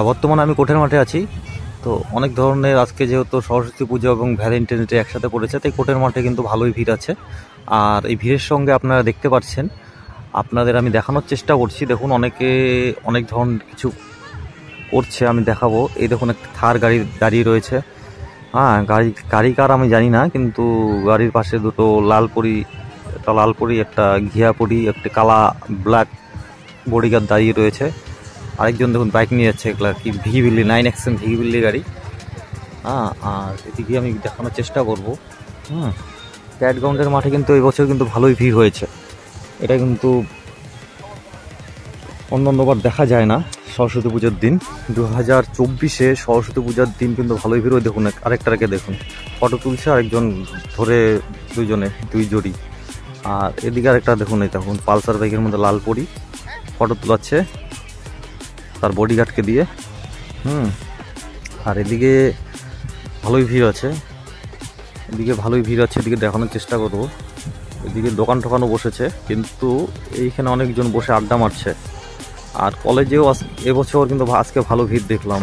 বর্তমানে আমি কোর্টের মাঠে আছি। তো অনেক ধরনের আজকে যেহেতু সরস্বতী পুজো এবং ভ্যালেন্টাইন ডে একসাথে পড়েছে, তাই কোর্টের মাঠে কিন্তু ভালোই ভিড় আছে। আর এই ভিড়ের সঙ্গে আপনারা দেখতে পাচ্ছেন, আপনাদের আমি দেখানোর চেষ্টা করছি। দেখুন অনেকে অনেক ধরনের কিছু করছে, আমি দেখাবো। এই দেখুন একটা থার গাড়ি দাঁড়িয়ে রয়েছে। গাড়ি কার আমি জানি না, কিন্তু গাড়ির পাশে দুটো লালপরি, একটা লালপরি একটা ঘিয়াপরি, একটা কালা ব্ল্যাক বডিগার্ড দাঁড়িয়ে রয়েছে। আরেকজন দেখুন বাইক নিয়ে যাচ্ছে, এগুলা কি ভিগিবিল্লি 9XM ভিগিবিল্লি গাড়ি। আর এদিকে আমি দেখানোর চেষ্টা করবো। প্যাড গ্রাউন্ডের মাঠে কিন্তু এই বছর কিন্তু ভালোই ভিড় হয়েছে। এটা কিন্তু অন্যান্যবার দেখা যায় না। সরস্বতী পুজোর দিন 2024-এ সরস্বতী পূজার দিন কিন্তু ভালোই ভিড় হয়। দেখুন আরেকটাকে দেখুন ফটো তুলছে, আরেকজন ধরে দুই জড়ি। আর এদিকে আরেকটা দেখুন, এই দেখুন পালসার বাইকের মধ্যে লাল পরি ফটো তোলাচ্ছে তার বডিগার্ডকে দিয়ে। আর এদিকে ভালোই ভিড় আছে, এদিকে দেখানোর চেষ্টা করবো। এদিকে দোকান টোকানও বসেছে, কিন্তু এইখানে অনেকজন বসে আড্ডা মারছে। আর কলেজেও এবছর কিন্তু আজকে ভালো ভিড় দেখলাম।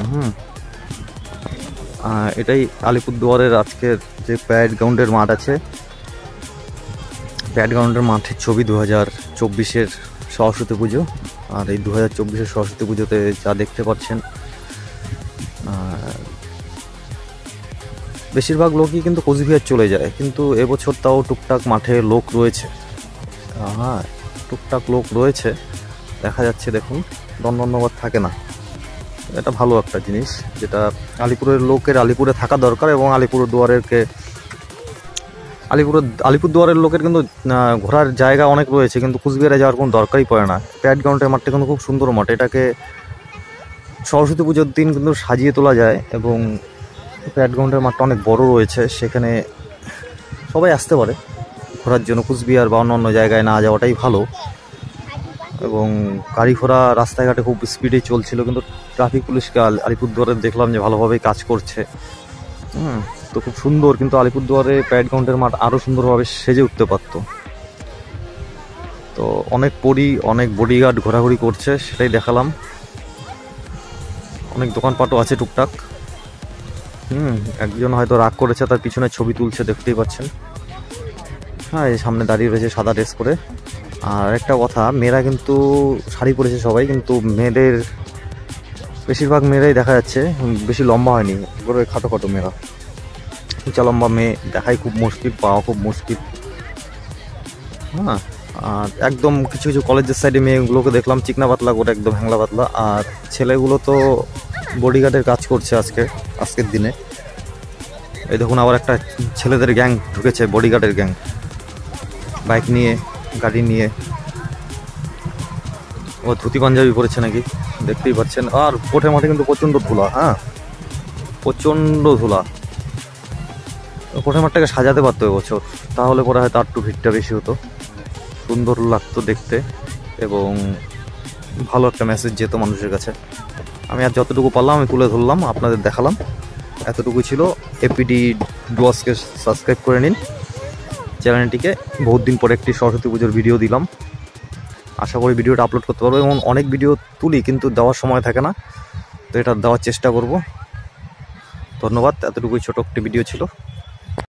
এটাই আলিপুরদুয়ারের আজকের যে প্যাড গ্রাউন্ডের মাঠ আছে, প্যাড গ্রাউন্ডের মাঠের ছবি 2024-এর সরস্বতী পুজো। আর এই 2024-এর সরস্বতী পুজোতে যা দেখতে পাচ্ছেন, বেশিরভাগ লোকই কিন্তু কোচবিহার চলে যায়, কিন্তু এবছর তাও টুকটাক মাঠে লোক রয়েছে। টুকটাক লোক রয়েছে দেখা যাচ্ছে। দেখুন দণ্ডবার থাকে না, এটা ভালো একটা জিনিস, যেটা আলিপুরের লোকের আলিপুরে থাকা দরকার। এবং আলিপুরদুয়ারের লোকের কিন্তু ঘোরার জায়গা অনেক রয়েছে, কিন্তু কুচবিহারে যাওয়ার কোনো দরকারই পড়ে না। প্যাড গ্রাউন্ডের মাঠটা কিন্তু খুব সুন্দর মাঠ, এটাকে সরস্বতী পুজোর দিন কিন্তু সাজিয়ে তোলা যায়। এবং প্যাড গ্রাউন্ডের মাঠটা অনেক বড় রয়েছে, সেখানে সবাই আসতে পারে ঘোরার জন্য। কুচবিহার বা অন্য জায়গায় না যাওয়াটাই ভালো। এবং গাড়ি ঘোড়া রাস্তাঘাটে খুব স্পিডে চলছিল, কিন্তু ট্রাফিক পুলিশকে আলিপুরদুয়ারে দেখলাম যে ভালোভাবেই কাজ করছে। তো খুব সুন্দর, কিন্তু আলিপুরদুয়ারে প্যাড গ্রাউন্ডের মাঠ আরও সুন্দরভাবে সেজে উঠতে পারত। তো অনেক বডিগার্ড ঘোরাঘুরি করছে, সেটাই দেখালাম। অনেক দোকানপাটও আছে টুকটাক। একজন হয়তো রাগ করেছে, তার পিছনে ছবি তুলছে, দেখতেই পাচ্ছেন। এই সামনে দাঁড়িয়ে রয়েছে সাদা ড্রেস পরে। আর একটা কথা, মেয়েরা কিন্তু শাড়ি পরেছে সবাই, কিন্তু বেশিরভাগ মেয়েরাই দেখা যাচ্ছে বেশি লম্বা হয়নি, এগুলো খাটো মেয়েরা। উঁচা লম্বা মেয়ে দেখাই খুব মুশকিল, পাওয়া খুব মুশকিল। আর একদম কিছু কলেজের সাইডে মেয়েগুলোকে দেখলাম চিকনা পাতলা করে, একদম হ্যাংলা পাতলা। আর ছেলেগুলো তো বডিগার্ডের কাজ করছে আজকের দিনে। এই দেখুন আবার একটা ছেলেদের গ্যাং ঢুকেছে, বডিগার্ডের গ্যাং, বাইক নিয়ে, গাড়ি নিয়ে। ও ধুতি পাঞ্জাবি পরেছে নাকি, দেখতেই পাচ্ছেন। আর কোর্টের মাঠে কিন্তু প্রচণ্ড ধুলা, প্রচণ্ড ধুলা। কোর্টের মাঠটাকে সাজাতে পারতো এবছর, তাহলে পরে হয়তো আর একটু ভিড়টা বেশি হতো, সুন্দর লাগতো দেখতে, এবং ভালো একটা মেসেজ যেত মানুষের কাছে। আমি আর যতটুকু পারলাম আমি তুলে ধরলাম, আপনাদের দেখালাম। এতটুকু ছিল। এপিডি ডুয়াসকে সাবস্ক্রাইব করে নিন চ্যানেলটিকে। বহুত দিন পরে একটি সরস্বতী পুজোর ভিডিও দিলাম, আশা করি ভিডিওটা আপলোড করতে পারবো। এবং অনেক ভিডিও তুলি, কিন্তু দেওয়ার সময় থাকে না, তো এটা দেওয়ার চেষ্টা করব। ধন্যবাদ। এতটুকুই ছোট একটি ভিডিও ছিল।